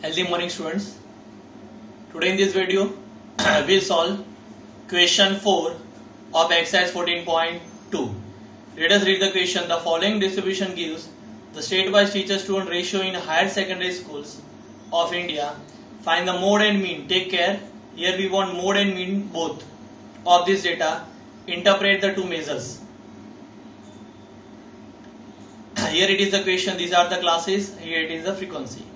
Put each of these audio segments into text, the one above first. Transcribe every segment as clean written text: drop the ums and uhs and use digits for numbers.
Healthy morning, students. Today in this video we'll solve question 4 of exercise 14.2. Let us read the question. The following distribution gives the state-wise teacher-student ratio in higher secondary schools of India. Find the mode and mean. Take care. Here we want mode and mean both of this data. Interpret the two measures. Here it is the question. These are the classes. Here it is the frequency.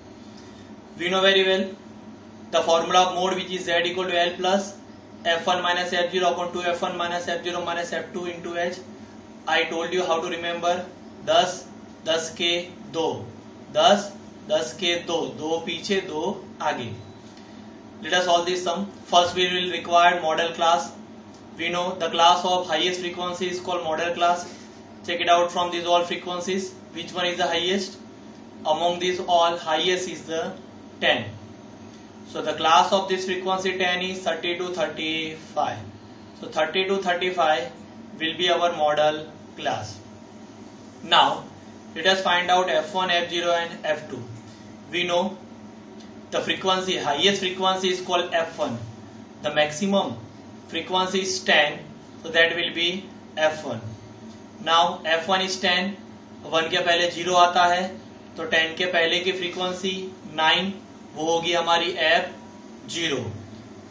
We know very well the formula of mode, which is z equal to L plus f1 minus f0 upon 2 f1 minus f0 minus f2 into h. I told you how to remember. 10 10 के 2 10 10 के 2 2 पीछे 2 आगे. Let us solve this sum. First we will require model class. We know the class of highest frequency is called model class. Check it out from these all frequencies. Which one is the highest? Among these all, highest is the 10. So the class of this frequency 10 is 30 to 35. So 30 to 35 will be our model class. Now let us find out f1, f0 and f2. We know the frequency, highest frequency is called f1. The maximum frequency is 10. So that will be f1. Now f1 is 10. 1 के पहले 0 आता है तो 10 के पहले की frequency 9 वो होगी हमारी f0.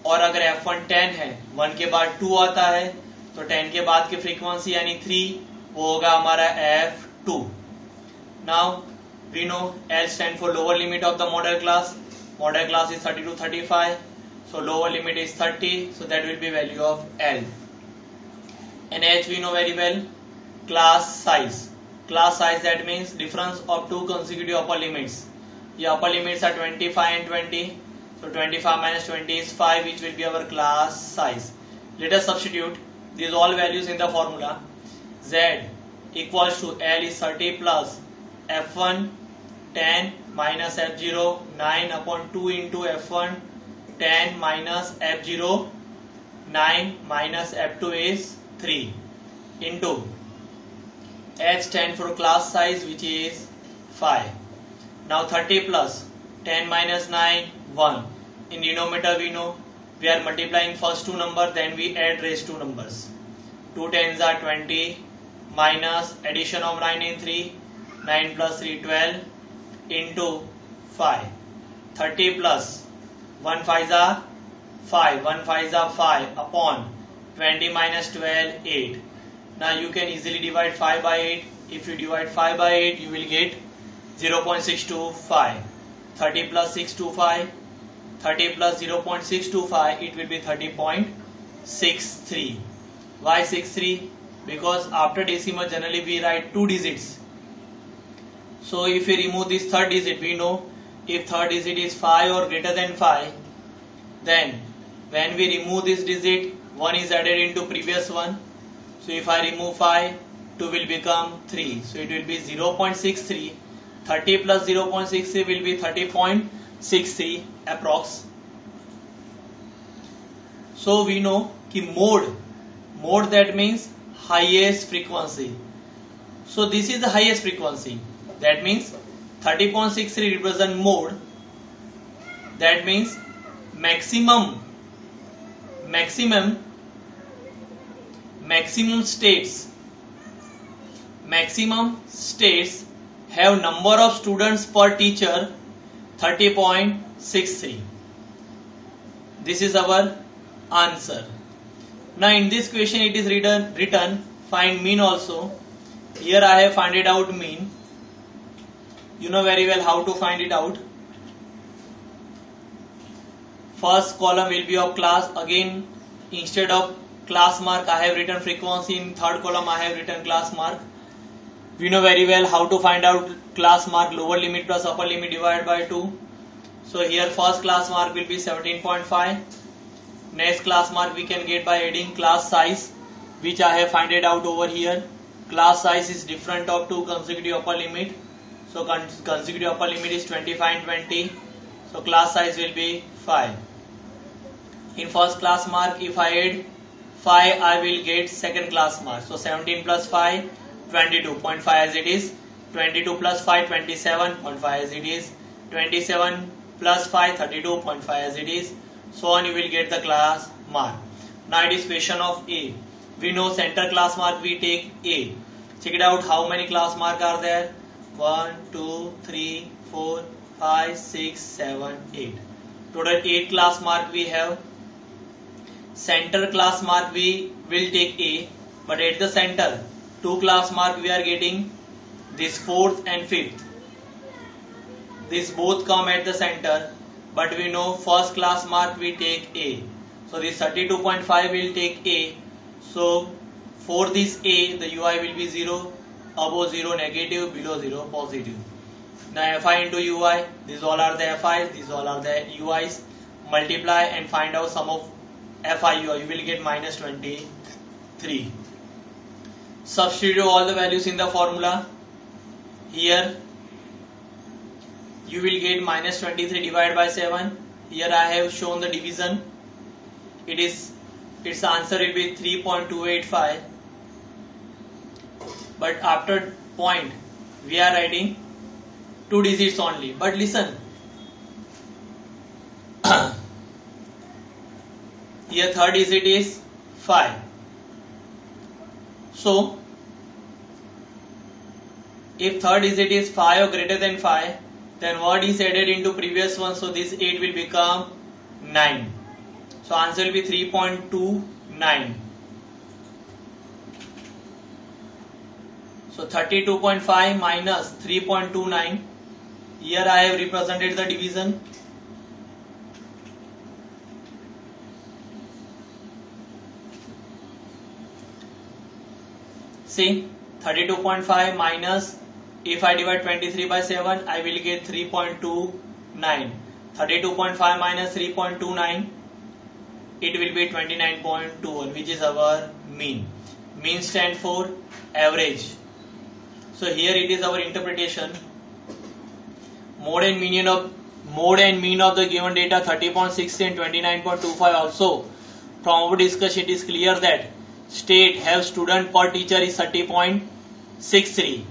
और अगर f1 10 है 1 के बाद 2 आता है तो 10 के बाद की फ्रीक्वेंसी यानी 3 वो होगा हमारा f2. Now we know L stand for lower limit of the model class. Model class is 30 to 35. So lower limit is 30. So that will be value of L. And H we know very well. Class size. Class size, that means difference of two consecutive upper limits. The upper limits are 25 and 20. So 25 minus 20 is 5, which will be our class size. Let us substitute these all values in the formula. Z equals to L is 30 plus F1 10 minus F0 9 upon 2 into F1 10 minus F0 9 minus F2 is 3 into H stand for class size, which is 5. Now 30 plus 10 minus 9 1. In denominator we know we are multiplying first two numbers, then we add raised two numbers. 2 tens are 20 minus addition of 9 and 3 9 plus 3 12 into 5. 30 plus 1 5s are 5 1 5s are 5 upon 20 minus 12 8. Now you can easily divide 5 by 8. If you divide 5 by 8, you will get 0.625. 30 plus 625. 30 plus 0.625, it will be 30.63. Why 63? Because after decimal generally we write two digits. So if we remove this third digit, we know if third digit is 5 or greater than 5, then when we remove this digit, 1 is added into previous one. So if I remove 5, 2 will become 3. So it will be 0.63. 30 plus 0.63 will be 30.63 approx. So we know कि mode that means highest frequency. So this is the highest frequency. That means 30.63 represent mode. That means maximum states have number of students per teacher 30.63. This is our answer. Now in this question it is written find mean also. Here I have find it out mean. You know very well how to find it out. First column will be of class. Again, instead of class mark I have written frequency. In third column I have written class mark. We know very well how to find out class mark. Lower limit plus upper limit divided by 2. So here first class mark will be 17.5. Next class mark we can get by adding class size, which I have find it out over here. Class size is different of two consecutive upper limit. So consecutive upper limit is 25 and 20. So class size will be 5. In first class mark if I add 5, I will get second class mark. So 17 plus 5 22.5 as it is. 22 plus 5 27.5 as it is. 27 plus 5, 32.5 as it is. So on you will get the class mark. Now it is question of A. We know center class mark, we take A. Check it out, how many class mark are there? 1, 2, 3, 4, 5, 6, 7, 8. Total 8 class mark we have. Center class mark we will take A, but at the center 2 class mark we are getting, this 4th and 5th. This both come at the center, but we know first class mark we take A. So this 32.5 will take A. So for this A, the UI will be 0, above 0 negative, below 0 positive. Now Fi into UI, these all are the Fi's, these all are the UI's. Multiply and find out sum of Fi UI, you will get minus 23. Substitute all the values in the formula. Here you will get minus 23 divided by 7. Here I have shown the division. Its answer will be 3.285. But after point we are writing 2 digits only. But listen, here third digit is 5. So if third digit is 5 or greater than 5, then what is added into previous one? So this 8 will become 9. So answer will be 3.29. So 32.5 minus 3.29. Here I have represented the division. See, 32.5 minus, if I divide 23 by 7, I will get 3.29. 32.5 minus 3.29, it will be 29.21, which is our mean. Mean stand for average. So here it is our interpretation. Mode and mean of the given data 30.60 and 29.25. Also, from our discussion, it is clear that state have student per teacher is 30.63,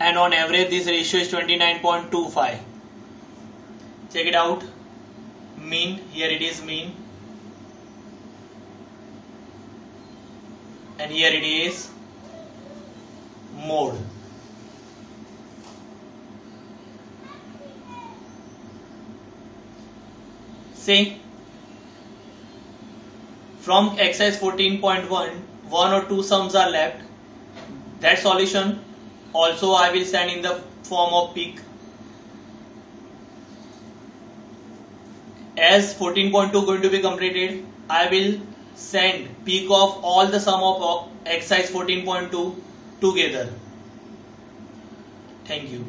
and on average this ratio is 29.25. Check it out. Mean, here it is mean, and here it is mode. See, from exercise 14.1, 1 or 2 sums are left. That solution also I will send in the form of PIC. As 14.2 going to be completed, I will send PIC of all the sum of exercise 14.2 together. Thank you.